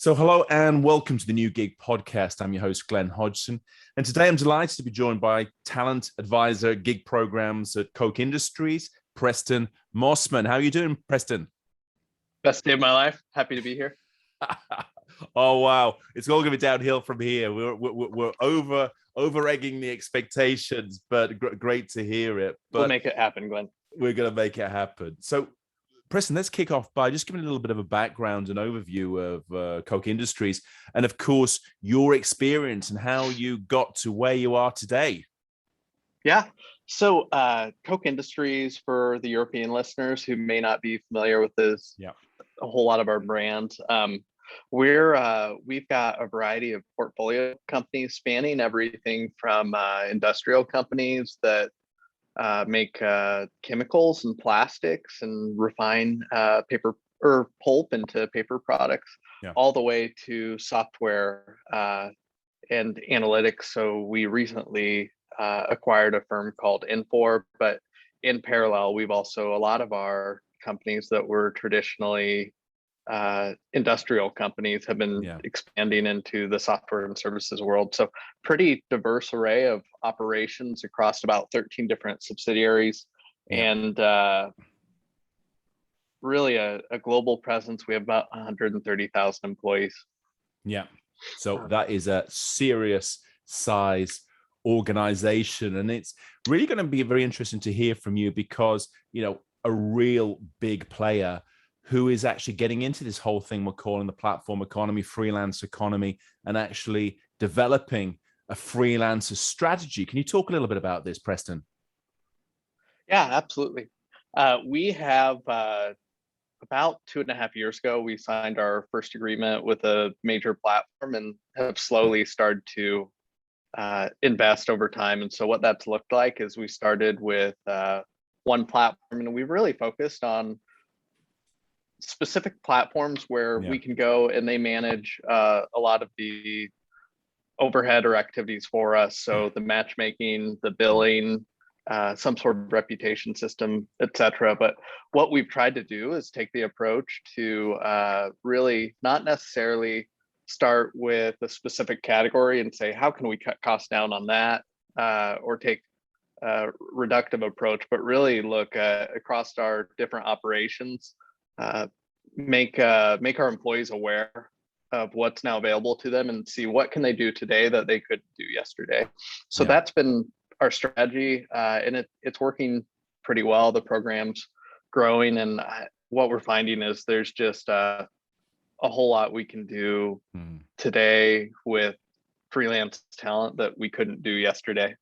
So, hello and welcome to the New Gig Podcast. I'm your host, Glen Hodgson. And today I'm delighted to be joined by talent advisor, gig programs at Koch Industries, Preston Mossman. How are you doing, Preston? Best day of my life. Happy to be here. Oh, wow. It's all going to be downhill from here. We're over egging the expectations, but great to hear it. But we'll make it happen, Glenn. We're going to make it happen. So, Preston, let's kick off by just giving a little bit of a background and overview of Koch Industries and, of course, your experience and how you got to where you are today. Yeah. So Koch Industries, for the European listeners who may not be familiar with this, a whole lot of our brands, we've got a variety of portfolio companies spanning everything from industrial companies that make chemicals and plastics and refine paper or pulp into paper products, all the way to software and analytics. So we recently acquired a firm called Infor, but in parallel, we've also, a lot of our companies that were traditionally industrial companies have been expanding into the software and services world. So pretty diverse array of operations across about 13 different subsidiaries and really a global presence. We have about 130,000 employees. Yeah. So that is a serious size organization. And it's really going to be very interesting to hear from you because, you know, a real big player who is actually getting into this whole thing we're calling the platform economy, freelance economy, and actually developing a freelancer strategy. Can you talk a little bit about this, Preston? Yeah, absolutely. We have about 2.5 years ago, we signed our first agreement with a major platform and have slowly started to invest over time. And so what that's looked like is we started with one platform, and we really focused on specific platforms where we can go and they manage a lot of the overhead or activities for us. So the matchmaking, the billing, some sort of reputation system, etc. But what we've tried to do is take the approach to really not necessarily start with a specific category and say, how can we cut costs down on that, or take a reductive approach, but really look across our different operations, make our employees aware of what's now available to them and see what can they do today that they couldn't do yesterday. So that's been our strategy, and it's working pretty well. The program's growing, and what we're finding is there's just a whole lot we can do today with freelance talent that we couldn't do yesterday.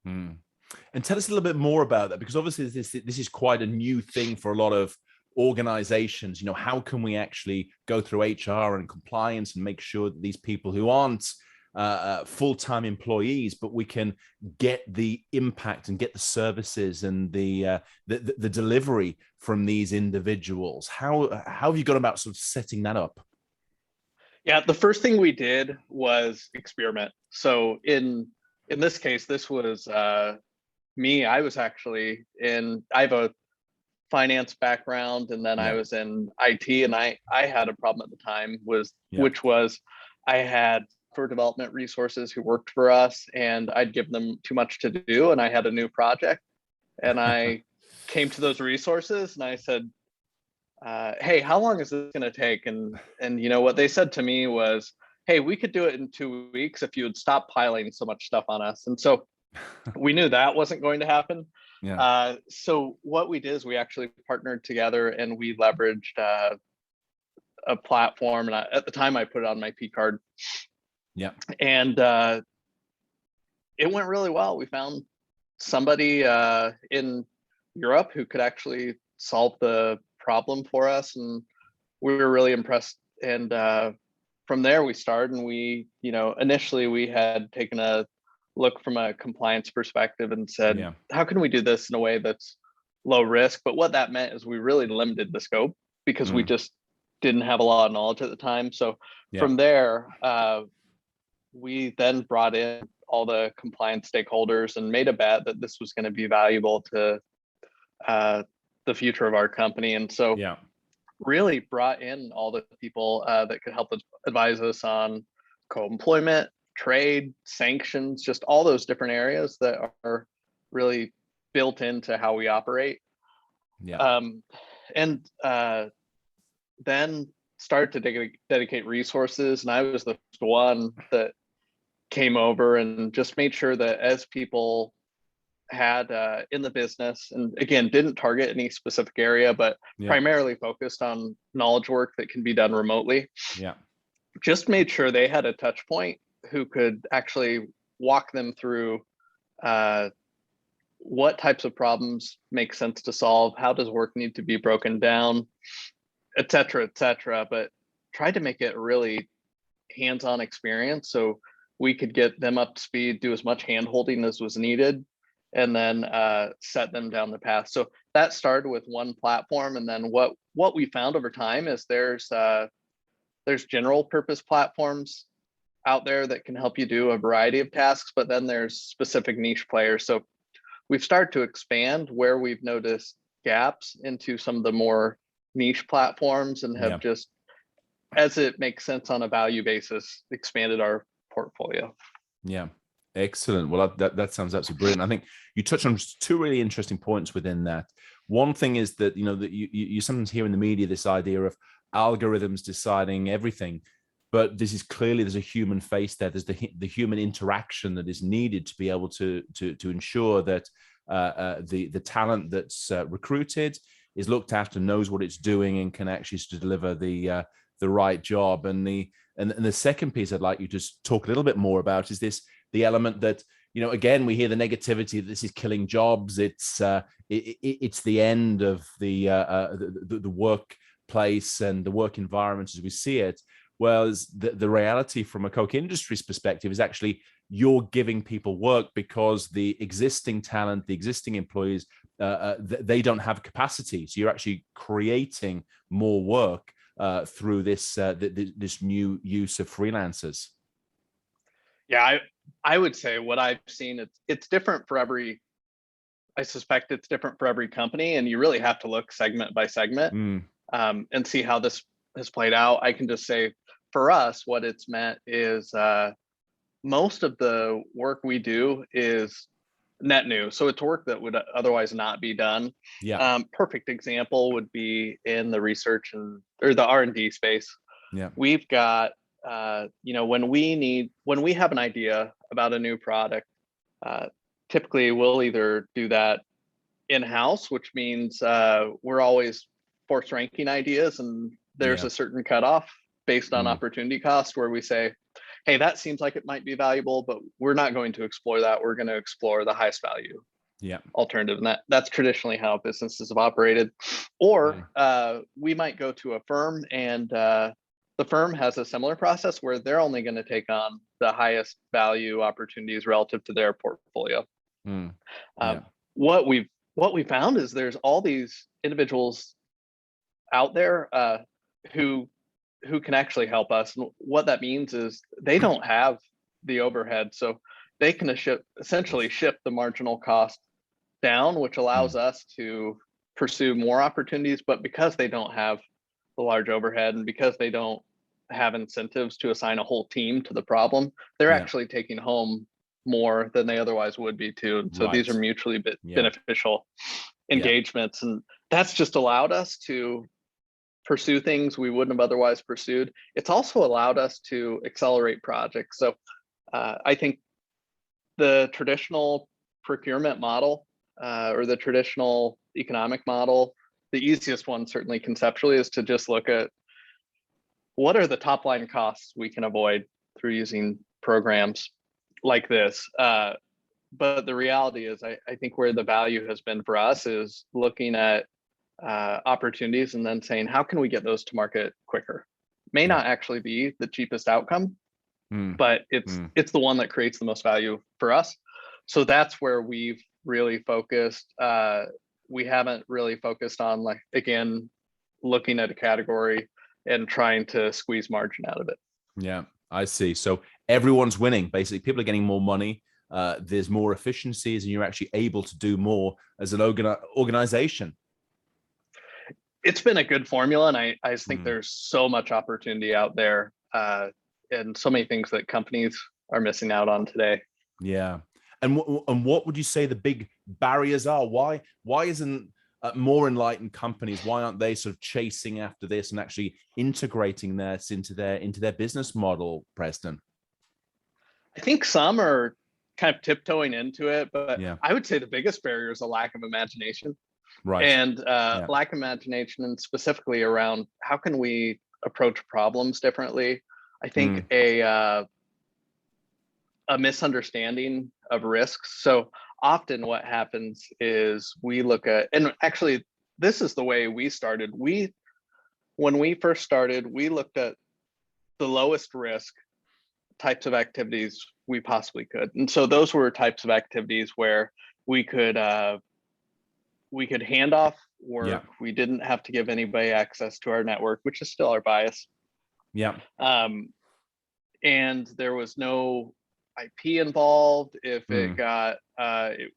And tell us a little bit more about that, because obviously this is quite a new thing for a lot of organizations. You know, how can we actually go through HR and compliance and make sure that these people who aren't full-time employees, but we can get the impact and get the services and the delivery from these individuals? How have you gone about sort of setting that up? Yeah, the first thing we did was experiment. So in this case, this was me. I was actually I have a finance background, and then I was in IT, and I had a problem at the time which was I had for development resources who worked for us, and I'd give them too much to do, and I had a new project, and I came to those resources and I said, hey, how long is this going to take? And you know what they said to me was, hey, we could do it in 2 weeks if you would stop piling so much stuff on us. And so we knew that wasn't going to happen. So what we did is we actually partnered together and we leveraged a platform. And at the time I put it on my P card. And it went really well. We found somebody in Europe who could actually solve the problem for us, and we were really impressed. And from there we started, and we, you know, initially we had taken a look from a compliance perspective and said, how can we do this in a way that's low risk? But what that meant is we really limited the scope because we just didn't have a lot of knowledge at the time. So from there, we then brought in all the compliance stakeholders and made a bet that this was going to be valuable to the future of our company. And so really brought in all the people that could help advise us on co-employment, trade, sanctions, just all those different areas that are really built into how we operate. Yeah. And then started to dedicate resources. And I was the one that came over and just made sure that as people had in the business, and again, didn't target any specific area, but primarily focused on knowledge work that can be done remotely. Yeah. Just made sure they had a touch point who could actually walk them through what types of problems make sense to solve, how does work need to be broken down, et cetera, but tried to make it really hands-on experience so we could get them up to speed, do as much hand-holding as was needed, and then set them down the path. So that started with one platform, and then what we found over time is there's general purpose platforms out there that can help you do a variety of tasks, but then there's specific niche players. So we've started to expand where we've noticed gaps into some of the more niche platforms, and have just, as it makes sense on a value basis, expanded our portfolio. Yeah. Excellent. Well, that sounds absolutely brilliant. I think you touched on two really interesting points within that. One thing is that, that you sometimes hear in the media this idea of algorithms deciding everything, but there's a human face there. There's the human interaction that is needed to be able to ensure that the talent that's recruited is looked after, knows what it's doing, and can actually deliver the right job. And the second piece I'd like you to talk a little bit more about is the element that, again, we hear the negativity that this is killing jobs. It's the end of the workplace and the work environment as we see it. Whereas the reality from a Koch Industries perspective is actually you're giving people work because the existing talent, the existing employees, they don't have capacity. So you're actually creating more work through this new use of freelancers. Yeah, I would say what I've seen, it's different for I suspect it's different for every company, and you really have to look segment by segment and see how this has played out. I can just say for us, what it's meant is most of the work we do is net new. So it's work that would otherwise not be done. Yeah. Perfect example would be in the research or the R&D space. Yeah. We've got, when we have an idea about a new product, typically we'll either do that in-house, which means we're always force ranking ideas, and there's a certain cutoff based on opportunity cost where we say, hey, that seems like it might be valuable, but we're not going to explore that. We're going to explore the highest value alternative. And that's traditionally how businesses have operated. Or we might go to a firm, and the firm has a similar process where they're only going to take on the highest value opportunities relative to their portfolio. What we found is there's all these individuals out there who can actually help us. And what that means is they don't have the overhead, so they can essentially shift the marginal cost down, which allows us to pursue more opportunities. But because they don't have the large overhead, and because they don't have incentives to assign a whole team to the problem, they're actually taking home more than they otherwise would be too. And so these are mutually beneficial engagements. And that's just allowed us to pursue things we wouldn't have otherwise pursued. It's also allowed us to accelerate projects. So I think the traditional procurement model or the traditional economic model, the easiest one certainly conceptually is to just look at what are the top line costs we can avoid through using programs like this. But the reality is, I think where the value has been for us is looking at opportunities and then saying, how can we get those to market quicker? May not actually be the cheapest outcome, but it's the one that creates the most value for us. So that's where we've really focused. We haven't really focused on, like, again, looking at a category and trying to squeeze margin out of it. Yeah, I see. So everyone's winning. Basically, people are getting more money. There's more efficiencies, and you're actually able to do more as an organization. it's been a good formula, and I just think there's so much opportunity out there, and so many things that companies are missing out on today. Yeah. And what would you say the big barriers are? Why isn't more enlightened companies, why aren't they sort of chasing after this and actually integrating this into their business model, Preston? I think some are kind of tiptoeing into it, but Yeah. I would say the biggest barrier is a lack of imagination. Right. And Yeah. lack of imagination, and specifically around how can we approach problems differently. I think a misunderstanding of risks. So often what happens is we look at, and actually this is the way we started. When we first started, we looked at the lowest risk types of activities we possibly could. And so those were types of activities where we could hand off work. Yeah. We didn't have to give anybody access to our network, which is still our bias. Yeah. And there was no IP involved. If it got,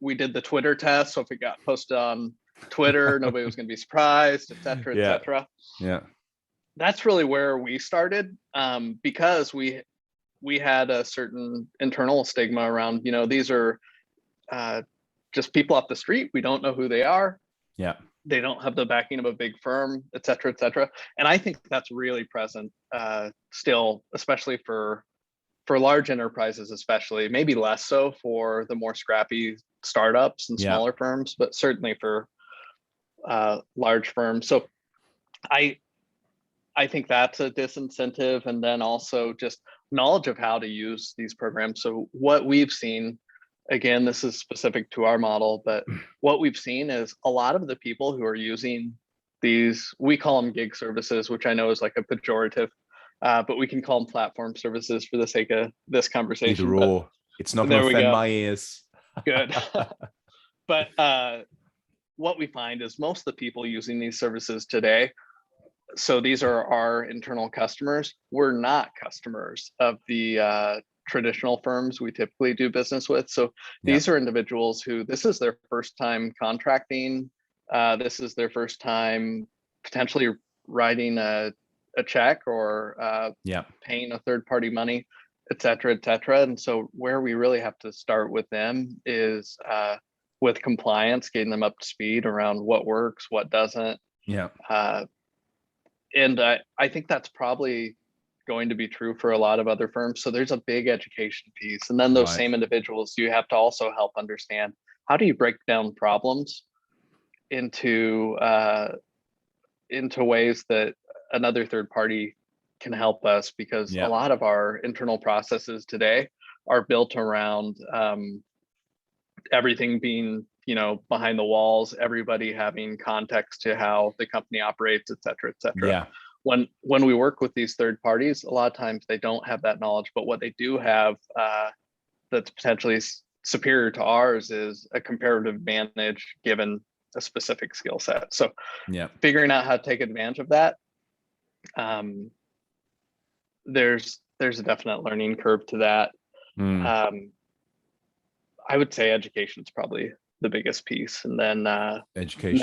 we did the Twitter test. So if it got posted on Twitter, nobody was going to be surprised, et cetera, et cetera. Yeah. That's really where we started, because we had a certain internal stigma around, these are just people off the street. We don't know who they are. Yeah. They don't have the backing of a big firm, et cetera, et cetera. And I think that's really present still, especially for large enterprises, especially, maybe less so for the more scrappy startups and smaller firms, but certainly for large firms. So I think that's a disincentive. And then also just knowledge of how to use these programs. So what we've seen, again, this is specific to our model, but what we've seen is a lot of the people who are using these, we call them gig services, which I know is like a pejorative, but we can call them platform services for the sake of this conversation. Either or. It's not going to offend my ears. Good. But what we find is most of the people using these services today, so these are our internal customers, we're not customers of the traditional firms we typically do business with. So these are individuals who, this is their first time contracting. This is their first time potentially writing a check or paying a third party money, et cetera, et cetera. And so where we really have to start with them is with compliance, getting them up to speed around what works, what doesn't. And I think that's probably going to be true for a lot of other firms. So there's a big education piece. And then those same individuals, you have to also help understand, how do you break down problems into ways that another third party can help us? Because a lot of our internal processes today are built around everything being, behind the walls, everybody having context to how the company operates, et cetera, et cetera. When we work with these third parties, a lot of times they don't have that knowledge, but what they do have that's potentially superior to ours is a comparative advantage given a specific skill set. So figuring out how to take advantage of that, there's a definite learning curve to that. I would say education is probably the biggest piece, and then education.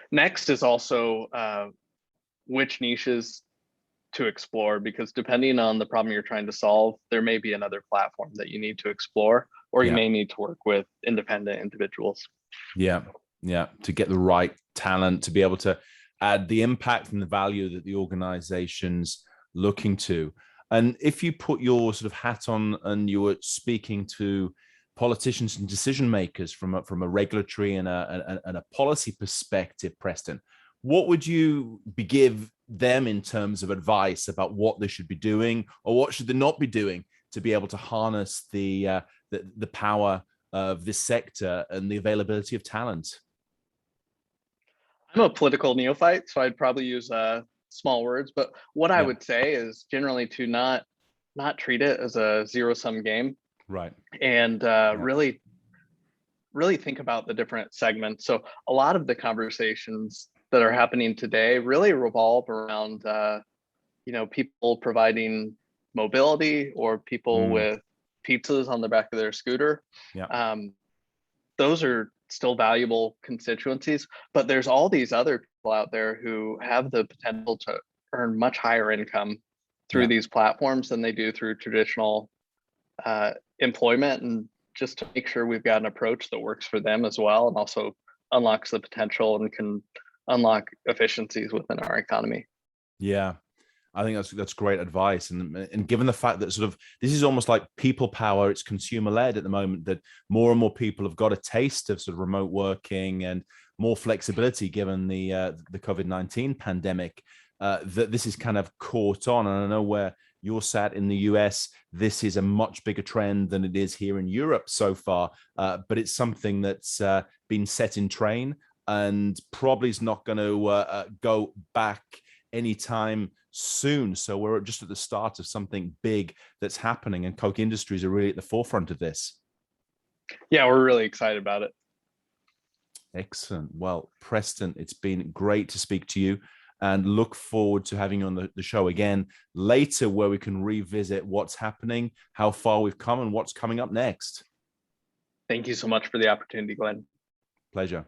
Next is also which niches to explore, because depending on the problem you're trying to solve, there may be another platform that you need to explore, or you may need to work with independent individuals. To get the right talent to be able to add the impact and the value that the organization's looking to. And if you put your sort of hat on and you were speaking to politicians and decision makers from a regulatory and a policy perspective, Preston, what would you give them in terms of advice about what they should be doing, or what should they not be doing to be able to harness the power of this sector and the availability of talent? I'm a political neophyte, so I'd probably use small words, but what I would say is generally to not treat it as a zero-sum game, and really think about the different segments. So a lot of the conversations that are happening today really revolve around people providing mobility, or people with pizzas on the back of their scooter. Those are still valuable constituencies, but there's all these other people out there who have the potential to earn much higher income through Yeah. these platforms than they do through traditional employment, and just to make sure we've got an approach that works for them as well, and also unlocks the potential and can unlock efficiencies within our economy. Yeah. I think that's great advice, and given the fact that sort of this is almost like people power, it's consumer led at the moment. That more and more people have got a taste of sort of remote working and more flexibility, given the COVID-19 pandemic. That this is kind of caught on, and I know where you're sat in the US, this is a much bigger trend than it is here in Europe so far. But it's something that's been set in train and probably is not going to go back anytime soon. So we're just at the start of something big that's happening, and Koch Industries are really at the forefront of this. Yeah, we're really excited about it. Excellent. Well, Preston, it's been great to speak to you, and look forward to having you on the show again later, where we can revisit what's happening, how far we've come, and what's coming up next. Thank you so much for the opportunity, Glenn. Pleasure.